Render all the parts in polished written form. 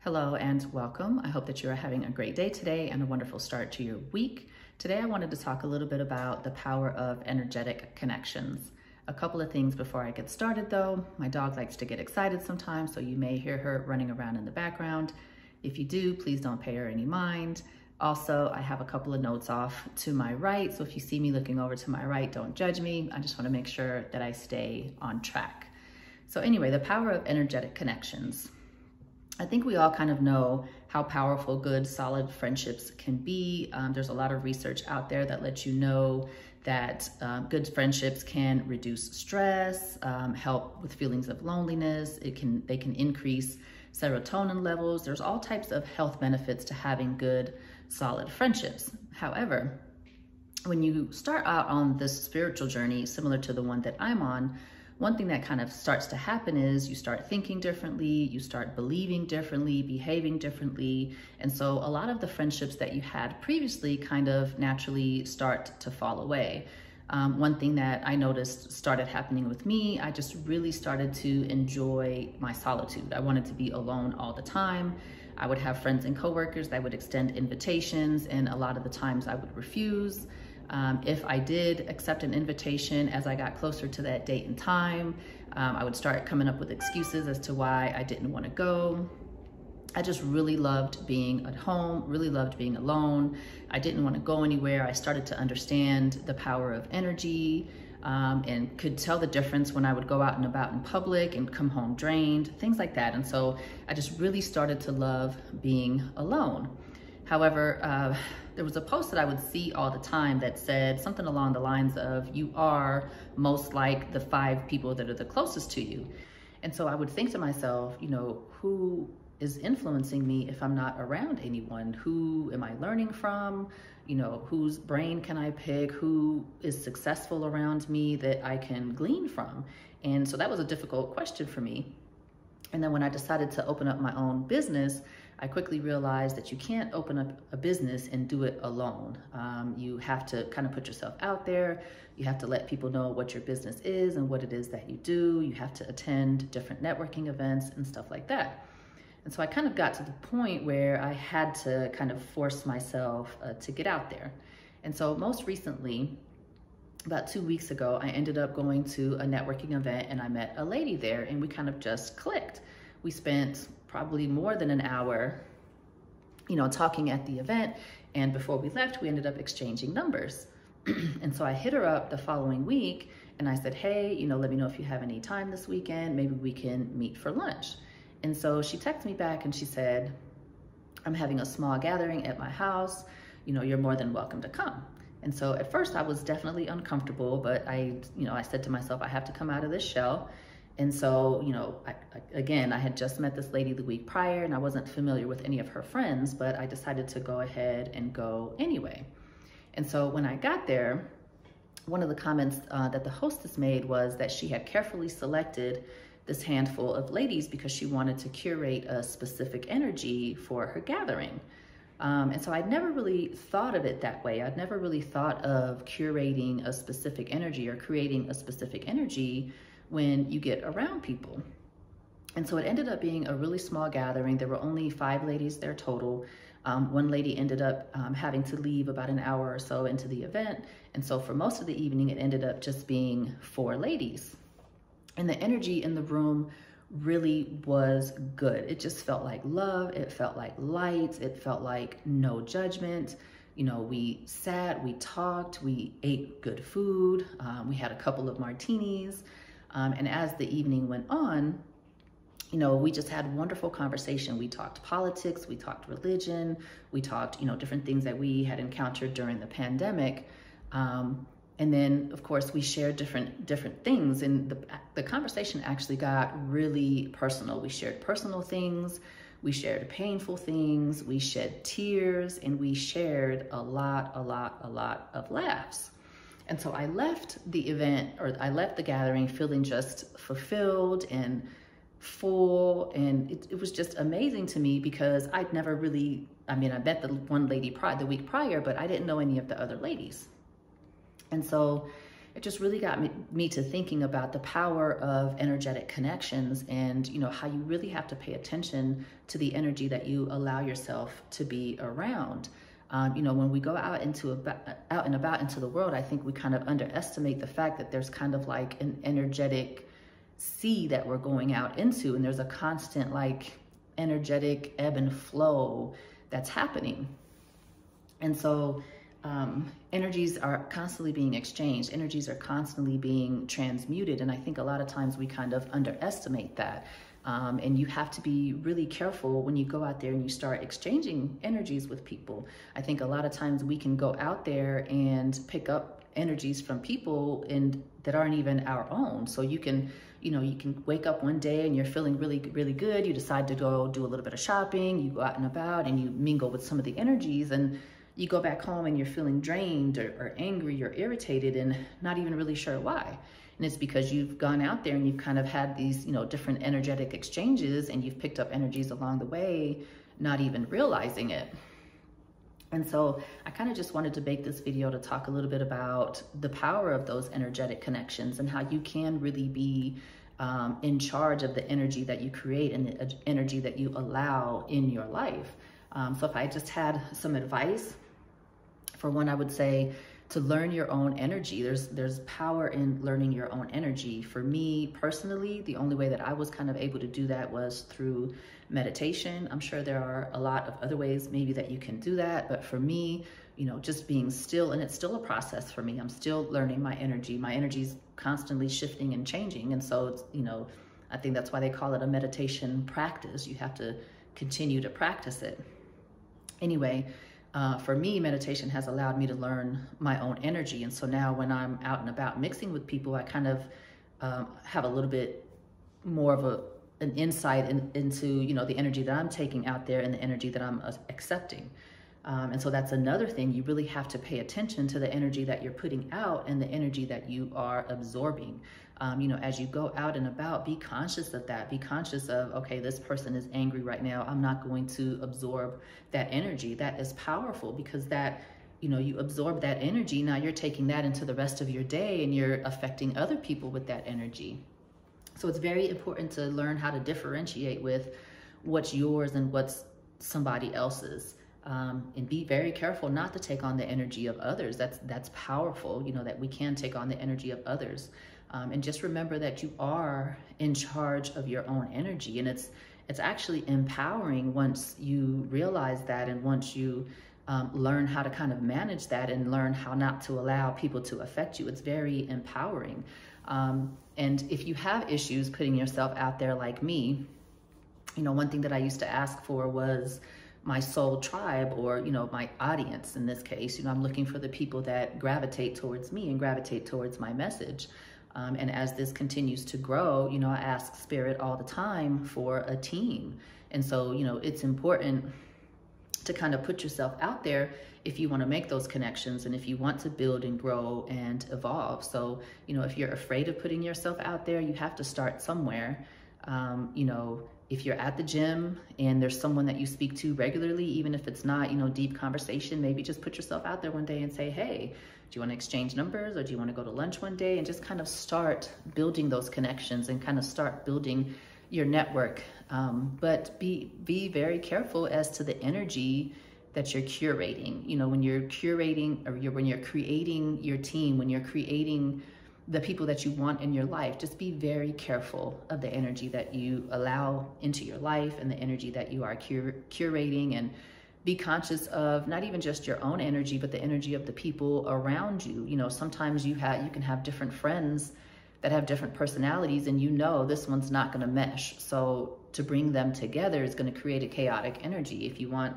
Hello and welcome. I hope that you are having a great day today and a wonderful start to your week. Today I wanted to talk a little bit about the power of energetic connections. A couple of things before I get started though. My dog likes to get excited sometimes, so you may hear her running around in the background. If you do, please don't pay her any mind. Also, I have a couple of notes off to my right, so if you see me looking over to my right, don't judge me. I just want to make sure that I stay on track. So anyway, the power of energetic connections. I think we all kind of know how powerful good, solid friendships can be. There's a lot of research out there that lets you know that good friendships can reduce stress, help with feelings of loneliness. They can increase serotonin levels. There's all types of health benefits to having good, solid friendships. However, when you start out on this spiritual journey, similar to the one that I'm on, one thing that kind of starts to happen is you start thinking differently, you start believing differently, behaving differently. And so a lot of the friendships that you had previously kind of naturally start to fall away. One thing that I noticed started happening with me, I just really started to enjoy my solitude. I wanted to be alone all the time. I would have friends and coworkers that would extend invitations, and a lot of the times I would refuse. If I did accept an invitation as I got closer to that date and time, I would start coming up with excuses as to why I didn't want to go. I just really loved being at home, really loved being alone. I didn't want to go anywhere. I started to understand the power of energy and could tell the difference when I would go out and about in public and come home drained, things like that. And so I just really started to love being alone. However, there was a post that I would see all the time that said something along the lines of, you are most like the 5 people that are the closest to you. And so I would think to myself, you know, who is influencing me if I'm not around anyone? Who am I learning from? You know, whose brain can I pick? Who is successful around me that I can glean from? And so that was a difficult question for me. And then when I decided to open up my own business, I quickly realized that you can't open up a business and do it alone. You have to kind of put yourself out there. You have to let people know what your business is and what it is that you do. You have to attend different networking events and stuff like that. And so I kind of got to the point where I had to kind of force myself to get out there. And so most recently, about 2 weeks ago, I ended up going to a networking event and I met a lady there and we kind of just clicked. We spent probably more than an hour, you know, talking at the event. And before we left, we ended up exchanging numbers. And so I hit her up the following week and I said, hey, you know, let me know if you have any time this weekend. Maybe we can meet for lunch. And so she texted me back and she said, I'm having a small gathering at my house. You know, you're more than welcome to come. And so at first I was definitely uncomfortable, but I said to myself, I have to come out of this shell. And so, you know, I had just met this lady the week prior and I wasn't familiar with any of her friends, but I decided to go ahead and go anyway. And so when I got there, one of the comments that the hostess made was that she had carefully selected this handful of ladies because she wanted to curate a specific energy for her gathering. And so I'd never really thought of it that way. I'd never really thought of curating a specific energy or creating a specific energy when you get around people. And so it ended up being a really small gathering. There were only 5 ladies there total. One lady ended up having to leave about an hour or so into the event. And so for most of the evening, it ended up just being 4 ladies. And the energy in the room really was good. It just felt like love. It felt like light. It felt like no judgment. You know, we sat, we talked, we ate good food. We had a couple of martinis. And as the evening went on, you know, we just had wonderful conversation. We talked politics, we talked religion, we talked, you know, different things that we had encountered during the pandemic. And then, of course, we shared different things. And the conversation actually got really personal. We shared personal things, we shared painful things, we shed tears, and we shared a lot of laughs. And so I left the event, or I left the gathering feeling just fulfilled and full. And it was just amazing to me because I'd never really, I met the one lady the week prior, but I didn't know any of the other ladies. And so it just really got me to thinking about the power of energetic connections and, you know, how you really have to pay attention to the energy that you allow yourself to be around. You know, when we go out and about into the world, I think we kind of underestimate the fact that there's kind of like an energetic sea that we're going out into, and there's a constant like energetic ebb and flow that's happening. And so energies are constantly being exchanged, energies are constantly being transmuted, and I think a lot of times we kind of underestimate that. And you have to be really careful when you go out there and you start exchanging energies with people. I think a lot of times we can go out there and pick up energies from people that aren't even our own. So you can wake up one day and you're feeling really, really good. You decide to go do a little bit of shopping, you go out and about and you mingle with some of the energies, and you go back home and you're feeling drained or angry or irritated and not even really sure why. And it's because you've gone out there and you've kind of had these, you know, different energetic exchanges, and you've picked up energies along the way, not even realizing it. And so I kind of just wanted to make this video to talk a little bit about the power of those energetic connections and how you can really be in charge of the energy that you create and the energy that you allow in your life. So if I just had some advice, for one, I would say to learn your own energy. There's power in learning your own energy. For me personally, the only way that I was kind of able to do that was through meditation. I'm sure there are a lot of other ways maybe that you can do that, but for me, you know, just being still, and it's still a process for me. I'm still learning my energy. My energy's constantly shifting and changing, and so it's, you know, I think that's why they call it a meditation practice. You have to continue to practice it. Anyway, for me, meditation has allowed me to learn my own energy. And so now when I'm out and about mixing with people, I kind of have a little bit more of an insight into, you know, the energy that I'm taking out there and the energy that I'm accepting. And so that's another thing. You really have to pay attention to the energy that you're putting out and the energy that you are absorbing. You know, as you go out and about, be conscious of that. Be conscious of, okay, this person is angry right now. I'm not going to absorb that energy. That is powerful, because that, you know, you absorb that energy. Now you're taking that into the rest of your day and you're affecting other people with that energy. So it's very important to learn how to differentiate with what's yours and what's somebody else's. And be very careful not to take on the energy of others. That's powerful, you know, that we can take on the energy of others. And just remember that you are in charge of your own energy. And it's actually empowering once you realize that, and once you learn how to kind of manage that and learn how not to allow people to affect you. It's very empowering. And if you have issues putting yourself out there like me, you know, one thing that I used to ask for was my soul tribe, or, you know, my audience in this case. You know, I'm looking for the people that gravitate towards me and gravitate towards my message. And as this continues to grow, you know, I ask Spirit all the time for a team. And so, you know, it's important to kind of put yourself out there if you want to make those connections and if you want to build and grow and evolve. So, you know, if you're afraid of putting yourself out there, you have to start somewhere. You know, if you're at the gym and there's someone that you speak to regularly, even if it's not, you know, deep conversation, maybe just put yourself out there one day and say, hey, do you want to exchange numbers, or do you want to go to lunch one day? And just kind of start building those connections and kind of start building your network. But be very careful as to the energy that you're curating. You know, when you're curating, or when you're creating your team, when you're creating the people that you want in your life, just be very careful of the energy that you allow into your life and the energy that you are curating, and be conscious of not even just your own energy, but the energy of the people around you. You know, sometimes you can have different friends that have different personalities, and you know this one's not going to mesh. So to bring them together is going to create a chaotic energy. If you want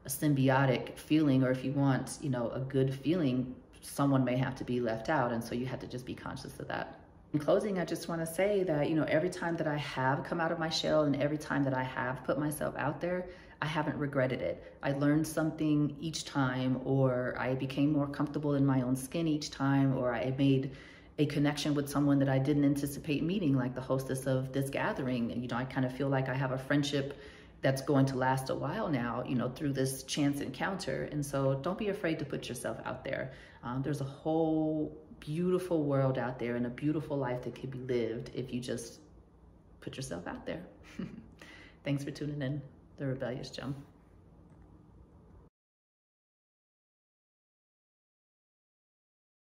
a symbiotic feeling, or if you want, you know, a good feeling, someone may have to be left out. And so you have to just be conscious of that. In closing, I just want to say that, you know, every time that I have come out of my shell and every time that I have put myself out there, I haven't regretted it. I learned something each time, or I became more comfortable in my own skin each time, or I made a connection with someone that I didn't anticipate meeting, like the hostess of this gathering. And, you know, I kind of feel like I have a friendship that's going to last a while now, you know, through this chance encounter. And so don't be afraid to put yourself out there. There's a whole beautiful world out there and a beautiful life that can be lived if you just put yourself out there. Thanks for tuning in. The Rebellious Gem.